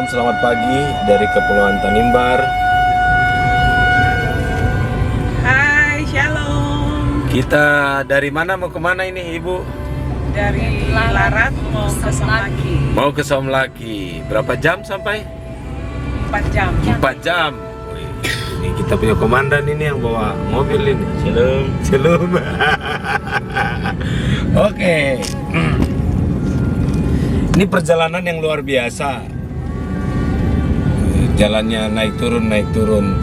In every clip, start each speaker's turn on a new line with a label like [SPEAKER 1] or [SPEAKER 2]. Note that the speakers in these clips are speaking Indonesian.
[SPEAKER 1] selamat pagi dari Kepulauan Tanimbar.
[SPEAKER 2] Hai, shalom.
[SPEAKER 1] Kita dari mana mau kemana ini Ibu?
[SPEAKER 2] Dari Larat mau ke Somlaki.
[SPEAKER 1] Mau ke Somlaki. Berapa jam sampai?
[SPEAKER 2] 4 jam.
[SPEAKER 1] 4 jam. Wih, ini kita punya komandan ini yang bawa mobil ini. Shalom, shalom. Oke. Ini perjalanan yang luar biasa. Jalannya naik turun.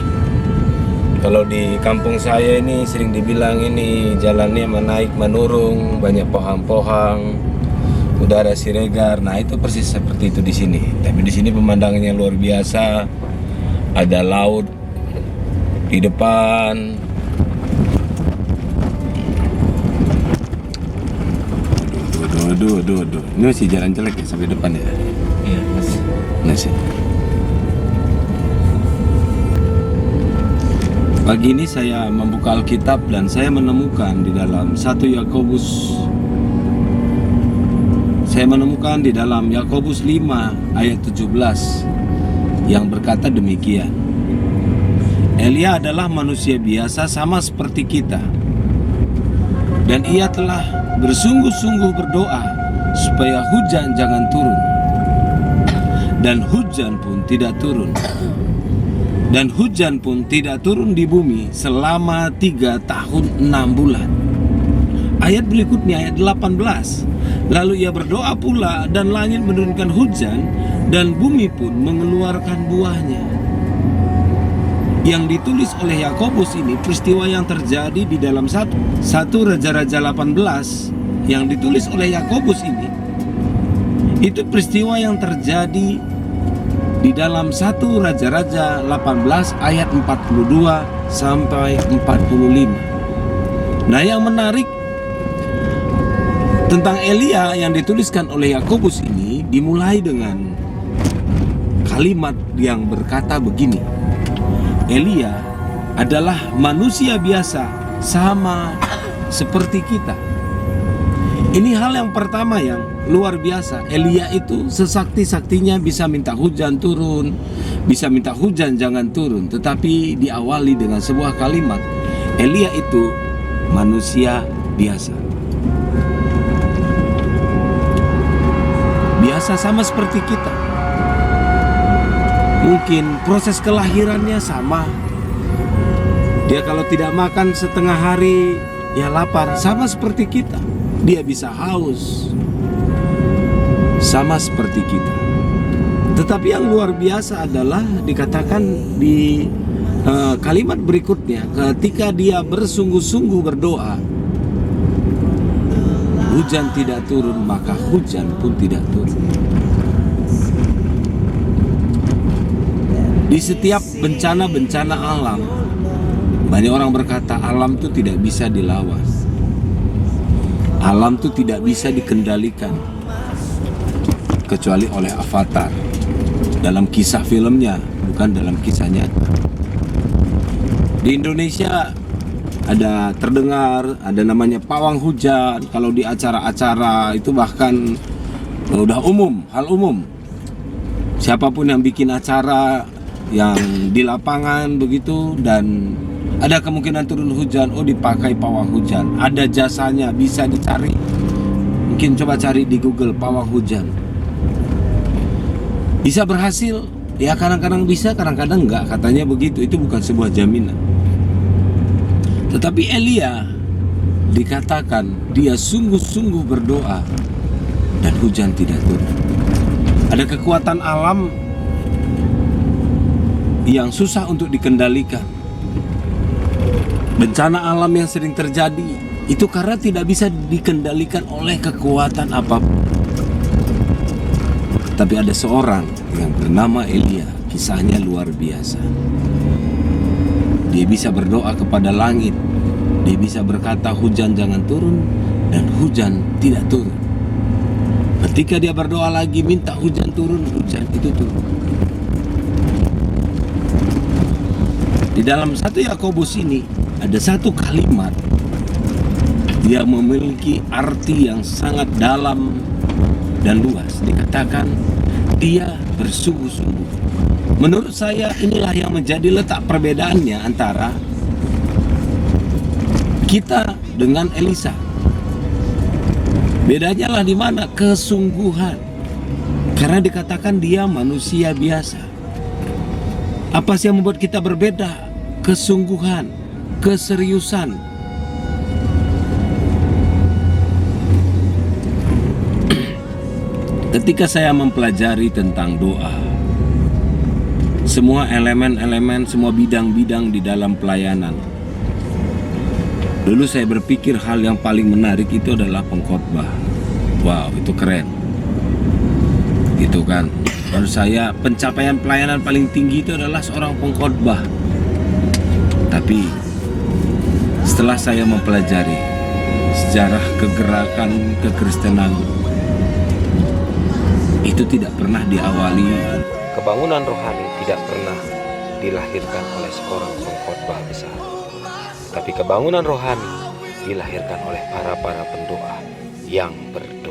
[SPEAKER 1] Kalau di kampung saya ini sering dibilang ini jalannya menaik menurun, banyak pohon-pohon, udara siregar. Nah, itu persis seperti itu di sini. Tapi di sini pemandangannya luar biasa. Ada laut di depan. Aduh. Ini masih jalan jelek ya sampai depan ya? Iya, masih. Pagi ini saya membuka Alkitab dan saya menemukan di dalam 1 Yakobus. Saya menemukan di dalam Yakobus 5 ayat 17 yang berkata demikian. Elia adalah manusia biasa sama seperti kita. Dan ia telah bersungguh-sungguh berdoa supaya hujan jangan turun. Dan hujan pun tidak turun. Dan hujan pun tidak turun di bumi selama 3 tahun 6 bulan. Ayat berikutnya ayat 18. Lalu ia berdoa pula dan langit menurunkan hujan dan bumi pun mengeluarkan buahnya. Yang ditulis oleh Yakobus ini peristiwa yang terjadi di dalam 1 Raja-Raja 18 yang ditulis oleh Yakobus ini. Itu peristiwa yang terjadi di dalam 1 Raja-Raja 18 ayat 42 sampai 45. Nah, yang menarik tentang Elia yang dituliskan oleh Yakobus ini dimulai dengan kalimat yang berkata begini. Elia adalah manusia biasa sama seperti kita. Ini hal yang pertama yang luar biasa. Elia itu sesakti-saktinya bisa minta hujan turun, bisa minta hujan jangan turun. Tetapi diawali dengan sebuah kalimat. Elia itu manusia biasa. Biasa sama seperti kita. Mungkin proses kelahirannya sama. Dia kalau tidak makan setengah hari, ya lapar. Sama seperti kita. Dia bisa haus. Sama seperti kita. Tetapi yang luar biasa adalah dikatakan di kalimat berikutnya. Ketika dia bersungguh-sungguh berdoa, hujan tidak turun, maka hujan pun tidak turun. Di setiap bencana-bencana alam, banyak orang berkata alam itu tidak bisa dilawan. Alam itu tidak bisa dikendalikan kecuali oleh Avatar. Dalam kisah filmnya, bukan dalam kisah nyata. Di Indonesia ada terdengar, ada namanya pawang hujan. Kalau di acara-acara itu bahkan udah umum, hal umum. Siapapun yang bikin acara yang di lapangan begitu dan ada kemungkinan turun hujan, oh dipakai pawang hujan. Ada jasanya, bisa dicari. Mungkin coba cari di Google pawang hujan. Bisa berhasil? Ya kadang-kadang bisa, kadang-kadang enggak. Katanya begitu, itu bukan sebuah jaminan. Tetapi Elia dikatakan dia sungguh-sungguh berdoa dan hujan tidak turun. Ada kekuatan alam yang susah untuk dikendalikan. Bencana alam yang sering terjadi itu karena tidak bisa dikendalikan oleh kekuatan apapun. Tapi ada seorang yang bernama Elia, kisahnya luar biasa. Dia bisa berdoa kepada langit. Dia bisa berkata hujan jangan turun dan hujan tidak turun. Ketika dia berdoa lagi minta hujan turun, hujan itu turun. Di dalam 1 Yakobus ini ada satu kalimat yang memiliki arti yang sangat dalam dan luas. Dikatakan dia bersungguh-sungguh. Menurut saya inilah yang menjadi letak perbedaannya antara kita dengan Elisa. Bedanya lah di mana? Kesungguhan. Karena dikatakan dia manusia biasa. Apa sih yang membuat kita berbeda? Kesungguhan, keseriusan. Ketika saya mempelajari tentang doa, semua elemen-elemen, semua bidang-bidang di dalam pelayanan, dulu saya berpikir hal yang paling menarik itu adalah pengkhotbah. Wow, itu keren. Gitu kan. Menurut saya pencapaian pelayanan paling tinggi itu adalah seorang pengkhotbah. Tapi setelah saya mempelajari sejarah kegerakan kekristenan, itu tidak pernah diawali. Kebangunan rohani tidak pernah dilahirkan oleh seorang pengkhotbah besar. Tapi kebangunan rohani dilahirkan oleh para pendoa yang berdoa.